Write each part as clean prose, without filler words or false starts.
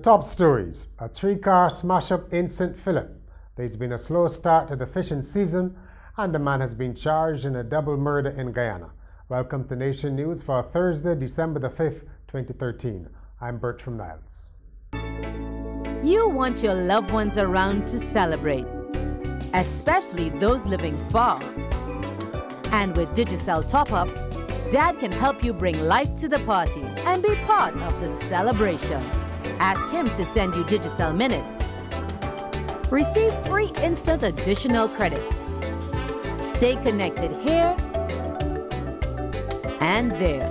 top stories, a three-car smash-up in St. Philip. There's been a slow start to the fishing season, and the man has been charged in a double murder in Guyana. Welcome to Nation News for Thursday, December the 5th, 2013. I'm Bertram Niles. You want your loved ones around to celebrate, especially those living far. And with Digicel Top-Up, Dad can help you bring life to the party and be part of the celebration. Ask him to send you Digicel minutes. Receive free instant additional credit. Stay connected here and there.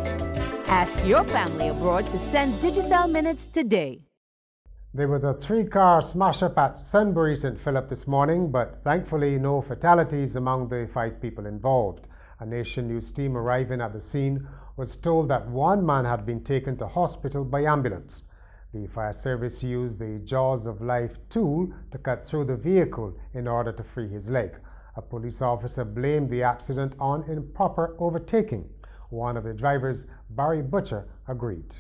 Ask your family abroad to send Digicel minutes today. There was a three-car smash-up at Sunbury St. Philip this morning, but thankfully no fatalities among the 5 people involved. A Nation News team arriving at the scene was told that one man had been taken to hospital by ambulance. The fire service used the Jaws of Life tool to cut through the vehicle in order to free his leg. A police officer blamed the accident on improper overtaking. One of the drivers, Barry Butcher, agreed.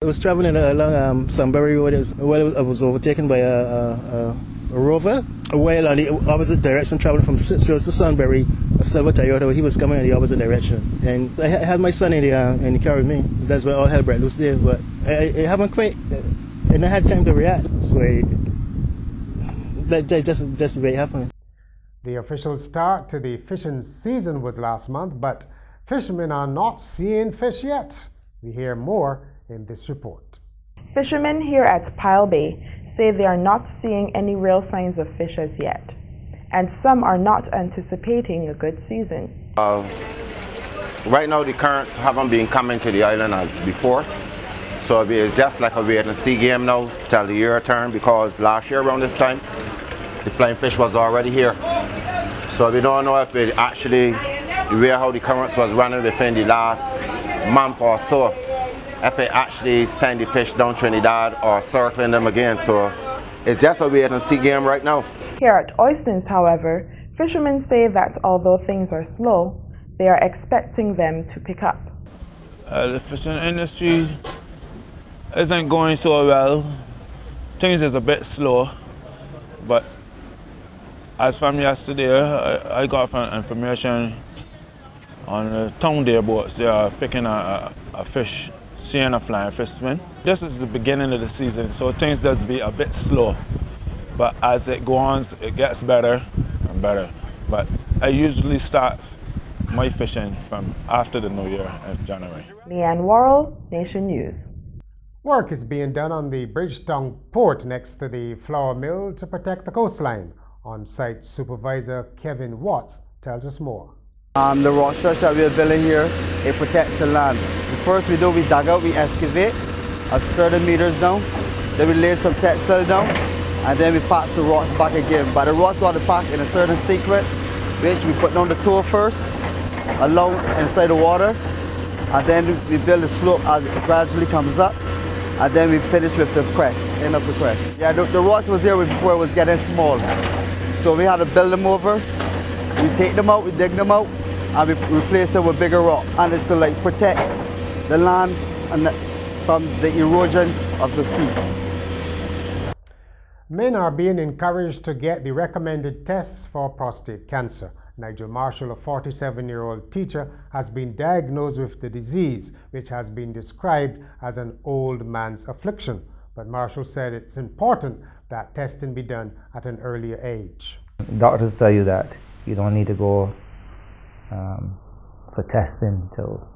I was traveling along Sunbury Road. I was overtaken by a rover. While on the opposite direction, traveling from Sitcom to Sunbury, a silver Toyota, he was coming in the opposite direction. And I had my son in the car with me. That's where all hell broke loose there. But I haven't quite, and I had time to react. So that just the way it happened. The official start to the fishing season was last month, but fishermen are not seeing fish yet. We hear more in this report. Fishermen here at Pile Bay say they are not seeing any real signs of fish as yet, and some are not anticipating a good season. Right now the currents haven't been coming to the island as before, so it's just like a wait and see game now till the year turn, because last year around this time the flying fish was already here. So we don't know if it actually, the way how the currents was running within the last month or so, if it actually send the fish down Trinidad or circling them again. So it's just a wait and see game right now. Here at Oystons, however, fishermen say that although things are slow, they are expecting them to pick up. The fishing industry isn't going so well. Things is a bit slow, but as from yesterday, I got some information on the town day boats. They are picking a fish, seeing a flying fish swim. This is the beginning of the season, so things does be a bit slow. But as it goes on, it gets better and better. But I usually start my fishing from after the New Year in January. Leanne Worrell, Nation News. Work is being done on the Bridgetown port next to the flour mill to protect the coastline. On-site supervisor Kevin Watts tells us more. The rock structure that we are building here, it protects the land. The first we do, we dug out, we excavate a certain meters down, then we lay some textile down, and then we pack the rocks back again. But the rocks got to pack in a certain sequence, which we put down the toe first, along inside the water, and then we build the slope as it gradually comes up, and then we finish with the crest, end of the crest. Yeah, the rocks was here before it was getting small, so we had to build them over. We take them out, we dig them out, and we replace them with bigger rocks. And it's to like protect the land and from the erosion of the sea. Men are being encouraged to get the recommended tests for prostate cancer. Nigel Marshall, a 47-year-old teacher, has been diagnosed with the disease, which has been described as an old man's affliction. But Marshall said it's important that testing be done at an earlier age. Doctors tell you that you don't need to go for testing till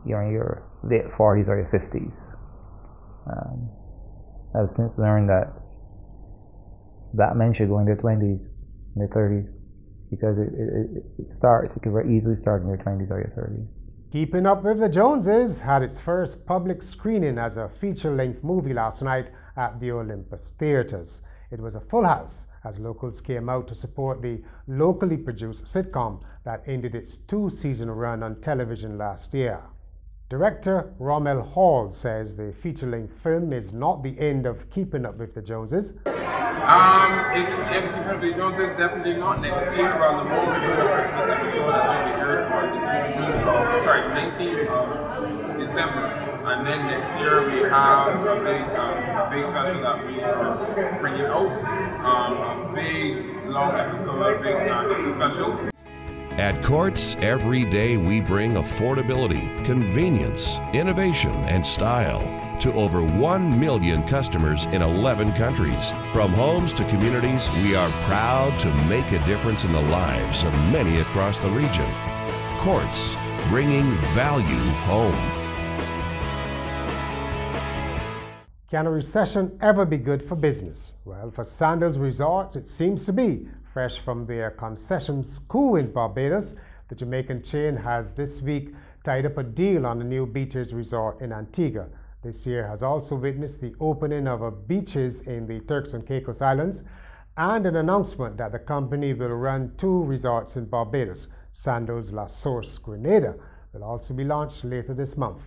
you're in your late 40s or your 50s. I've since learned that black men should go in their 20s, in their 30s, because it can very easily start in your 20s or your 30s. Keeping Up with the Joneses had its first public screening as a feature-length movie last night at the Olympus Theatres. It was a full house as locals came out to support the locally produced sitcom that ended its 2-season run on television last year. Director Rommel Hall says the feature-length film is not the end of Keeping Up with the Joneses. Is this ever Keeping Up with the Joneses? Definitely not. Next year, around the moment we're doing the Christmas episode that's going to be aired on the 19th of December. And then next year we have a big special that we are bringing out. A big long episode, a big Easter special. At Courts, every day we bring affordability, convenience, innovation, and style to over 1 million customers in 11 countries. From homes to communities, we are proud to make a difference in the lives of many across the region. Courts, bringing value home. Can a recession ever be good for business? Well, for Sandals Resorts, it seems to be. Fresh from their concessions coup in Barbados, the Jamaican chain has this week tied up a deal on a new beaches resort in Antigua. This year has also witnessed the opening of a beaches in the Turks and Caicos Islands and an announcement that the company will run 2 resorts in Barbados. Sandals La Source Grenada will also be launched later this month.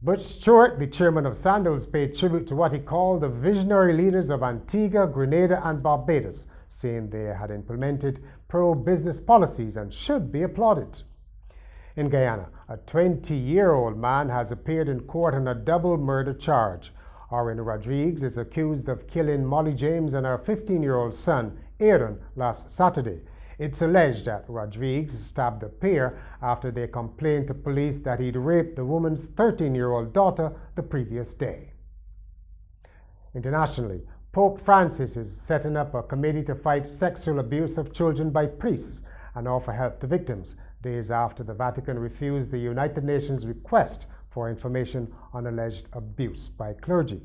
Butch Stewart, the chairman of Sandals, paid tribute to what he called the visionary leaders of Antigua, Grenada and Barbados, saying they had implemented pro-business policies and should be applauded. In Guyana, a 20-year-old man has appeared in court on a double murder charge. Oren Rodriguez is accused of killing Molly James and her 15-year-old son, Aaron, last Saturday. It's alleged that Rodriguez stabbed the pair after they complained to police that he'd raped the woman's 13-year-old daughter the previous day. Internationally, Pope Francis is setting up a committee to fight sexual abuse of children by priests and offer help to victims, days after the Vatican refused the United Nations request for information on alleged abuse by clergy.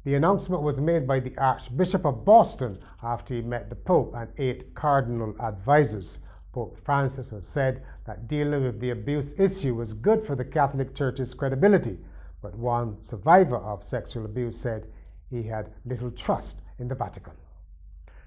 The announcement was made by the Archbishop of Boston after he met the Pope and 8 cardinal advisors. Pope Francis has said that dealing with the abuse issue was good for the Catholic Church's credibility, but one survivor of sexual abuse said he had little trust in the Vatican.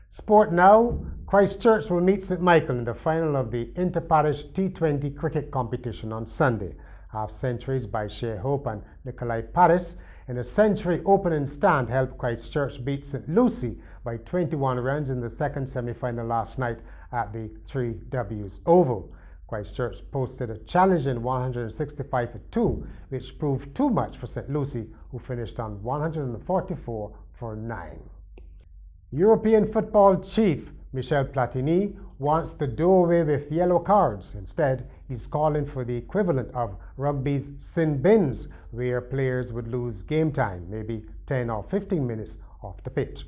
Sport now. Christchurch will meet St Michael in the final of the Inter-Parish T20 cricket competition on Sunday. Half centuries by Shea Hope and Nikolai Paris in a century opening stand helped Christchurch beat St Lucie by 21 runs in the second semi-final last night at the 3Ws Oval. Christchurch posted a challenging 165 for 2, which proved too much for St Lucie, who finished on 144 for 9. European football chief Michel Platini wants to do away with yellow cards. Instead, he's calling for the equivalent of rugby's sin bins, where players would lose game time, maybe 10 or 15 minutes off the pitch.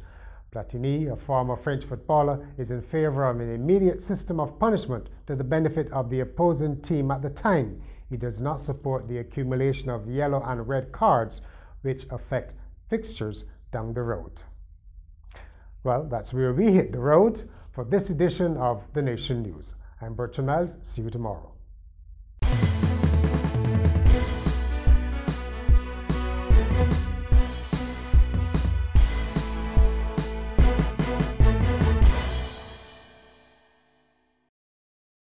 Platini, a former French footballer, is in favor of an immediate system of punishment to the benefit of the opposing team at the time. He does not support the accumulation of yellow and red cards, which affect fixtures down the road. Well, that's where we hit the road for this edition of The Nation News. I'm Bertrand Miles. See you tomorrow.